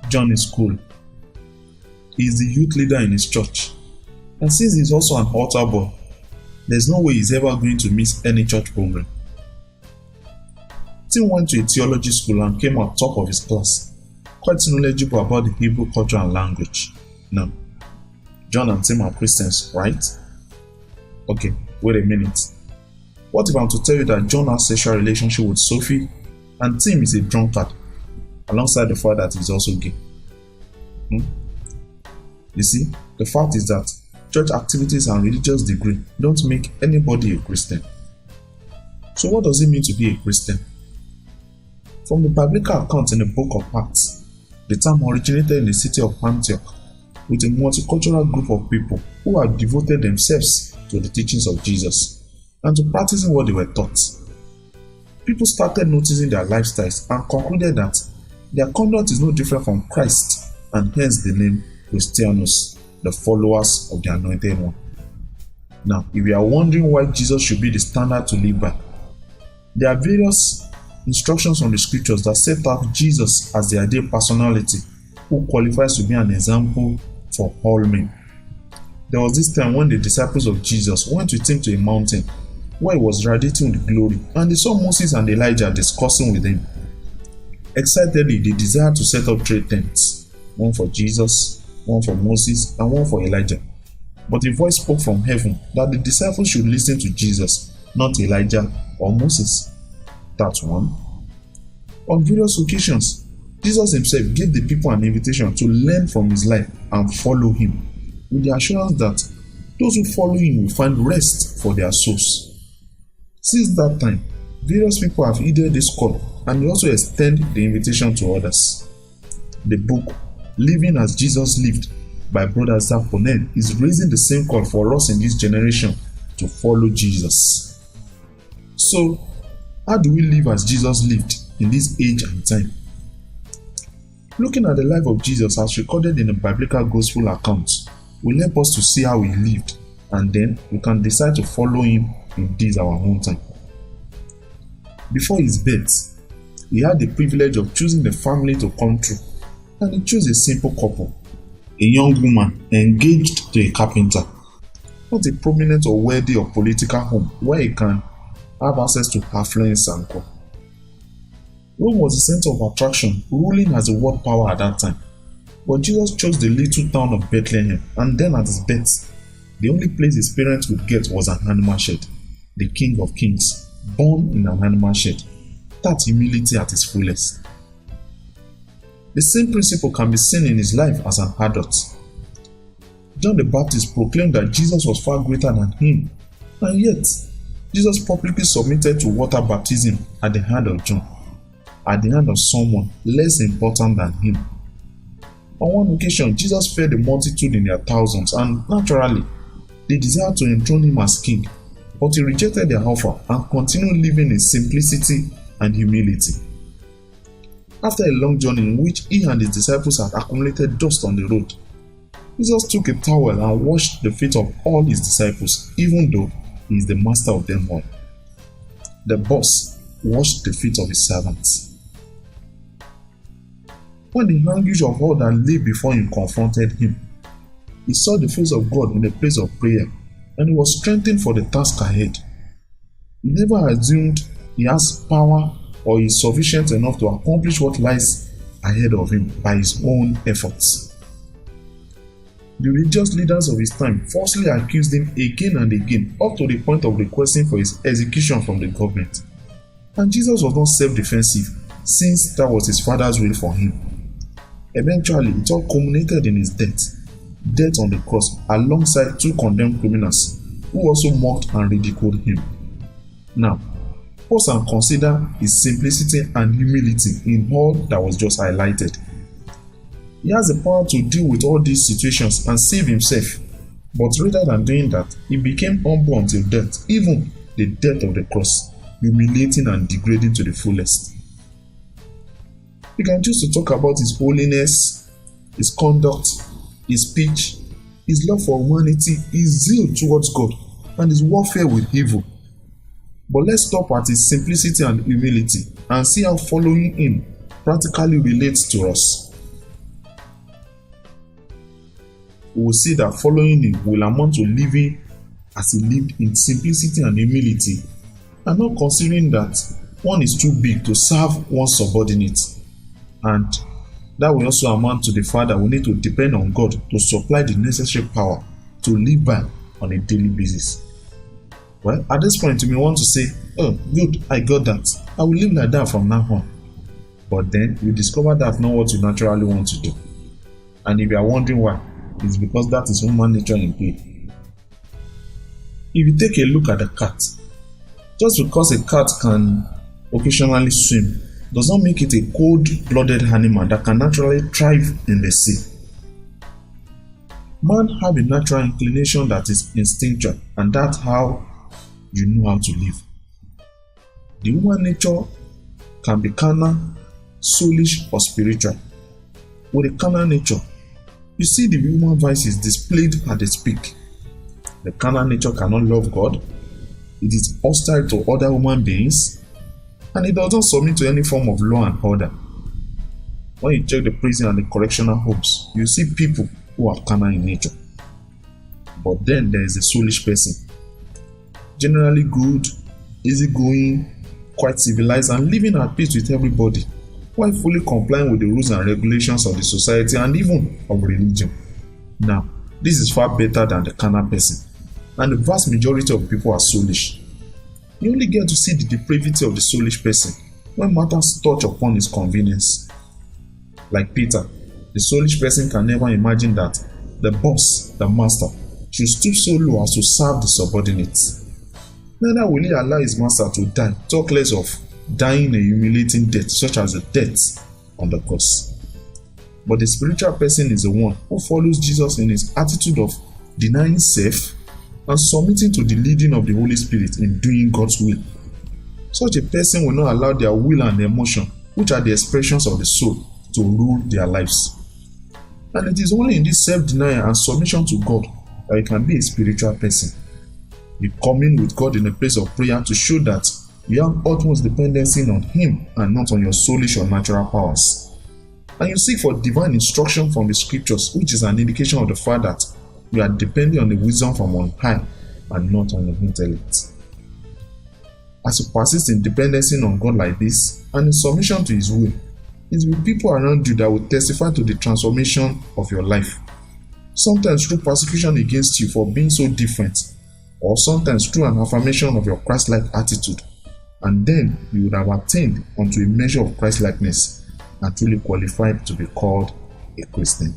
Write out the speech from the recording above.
John is cool. He is the youth leader in his church. And since he's also an altar boy, there's no way he's ever going to miss any church program. Tim went to a theology school and came out top of his class, quite knowledgeable about the Hebrew culture and language. Now, John and Tim are Christians, right? Okay, wait a minute. What if I'm to tell you that John has a sexual relationship with Sophie and Tim is a drunkard, alongside the fact that he's also gay? You see, the fact is that church activities and religious degree don't make anybody a Christian. So what does it mean to be a Christian? From the biblical account in the book of Acts, the term originated in the city of Antioch with a multicultural group of people who had devoted themselves to the teachings of Jesus and to practicing what they were taught. People started noticing their lifestyles and concluded that their conduct is no different from Christ, and hence the name Christianus, the followers of the Anointed One. Now, if you are wondering why Jesus should be the standard to live by, there are various instructions from the scriptures that set out Jesus as the ideal personality who qualifies to be an example for all men. There was this time when the disciples of Jesus went with him to a mountain where he was radiating with glory, and they saw Moses and Elijah discussing with him. Excitedly, they desired to set up 3 tents, one for Jesus, one for Moses, and one for Elijah. But a voice spoke from heaven that the disciples should listen to Jesus, not Elijah or Moses. That's one. On various occasions, Jesus himself gave the people an invitation to learn from his life and follow him, with the assurance that those who follow him will find rest for their souls. Since that time, various people have heeded this call, and they also extend the invitation to others. The book Living as Jesus Lived by Brother Zach Ponen is raising the same call for us in this generation to follow Jesus. So, how do we live as Jesus lived in this age and time? Looking at the life of Jesus as recorded in the biblical gospel accounts will help us to see how he lived, and then we can decide to follow him in this our own time. Before his birth, he had the privilege of choosing the family to come through, and he chose a simple couple, a young woman engaged to a carpenter, not a prominent or wealthy or political home where he can have access to affluence and co. Rome was the center of attraction, ruling as a world power at that time. But Jesus chose the little town of Bethlehem, and then at his birth, the only place his parents would get was an animal shed. The King of Kings, born in an animal shed. That's humility at its fullest. The same principle can be seen in his life as an adult. John the Baptist proclaimed that Jesus was far greater than him, and yet Jesus publicly submitted to water baptism at the hand of John, at the hand of someone less important than him. On one occasion, Jesus fed the multitude in their thousands, and naturally, they desired to enthrone him as king, but he rejected their offer and continued living in simplicity and humility. After a long journey in which he and his disciples had accumulated dust on the road, Jesus took a towel and washed the feet of all his disciples, even though he is the master of them all. The boss washed the feet of his servants. When the anguish of all that lay before him confronted him, he saw the face of God in the place of prayer, and he was strengthened for the task ahead. He never assumed he has power or is sufficient enough to accomplish what lies ahead of him by his own efforts. The religious leaders of his time falsely accused him again and again, up to the point of requesting for his execution from the government. And Jesus was not self-defensive, since that was his Father's will for him. Eventually, it all culminated in his death on the cross alongside 2 condemned criminals who also mocked and ridiculed him. Now, pause and consider his simplicity and humility in all that was just highlighted. He has the power to deal with all these situations and save himself, but rather than doing that, he became humble until death, even the death of the cross, humiliating and degrading to the fullest. We can choose to talk about his holiness, his conduct, his speech, his love for humanity, his zeal towards God, and his warfare with evil. But let's stop at his simplicity and humility and see how following him practically relates to us. we will see that following him will amount to living as he lived in simplicity and humility, and not considering that one is too big to serve one's subordinate. And that will also amount to the fact that we need to depend on God to supply the necessary power to live by on a daily basis. Well, at this point, you may want to say, oh, good, I got that. I will live like that from now on. But then you discover that's not what you naturally want to do. And if you are wondering why, it's because that is human nature in play. If you take a look at the cat, just because a cat can occasionally swim does not make it a cold-blooded animal that can naturally thrive in the sea. Man have a natural inclination that is instinctual, and that's how you know how to live. The human nature can be carnal, soulish, or spiritual. With a carnal nature, you see the human vices displayed at its peak. The carnal nature cannot love God, it is hostile to other human beings, and it doesn't submit to any form of law and order. When you check the prison and the correctional homes, you see people who are carnal in nature. But then there is a soulish person, generally good, easygoing, quite civilized, and living at peace with everybody, while fully complying with the rules and regulations of the society and even of religion. Now, this is far better than the carnal person, and the vast majority of people are soulish. You only get to see the depravity of the soulish person when matters touch upon his convenience. Like Peter, the soulish person can never imagine that the boss, the master, should stoop so low as to serve the subordinates. Neither will he allow his master to die, talk less of dying a humiliating death such as the death on the cross. But the spiritual person is the one who follows Jesus in his attitude of denying self and submitting to the leading of the Holy Spirit in doing God's will. Such a person will not allow their will and emotion, which are the expressions of the soul, to rule their lives. And it is only in this self-denial and submission to God that you can be a spiritual person. You commune with God in a place of prayer to show that you have utmost dependency on Him and not on your soulish or natural powers. And you seek for divine instruction from the scriptures, which is an indication of the fact that you are depending on the wisdom from on high and not on your intellect. As you persist in dependency on God like this and in submission to His will, it will be people around you that will testify to the transformation of your life. Sometimes through persecution against you for being so different, or sometimes through an affirmation of your Christ-like attitude, and then you would have attained unto a measure of Christ-likeness and truly qualified to be called a Christian.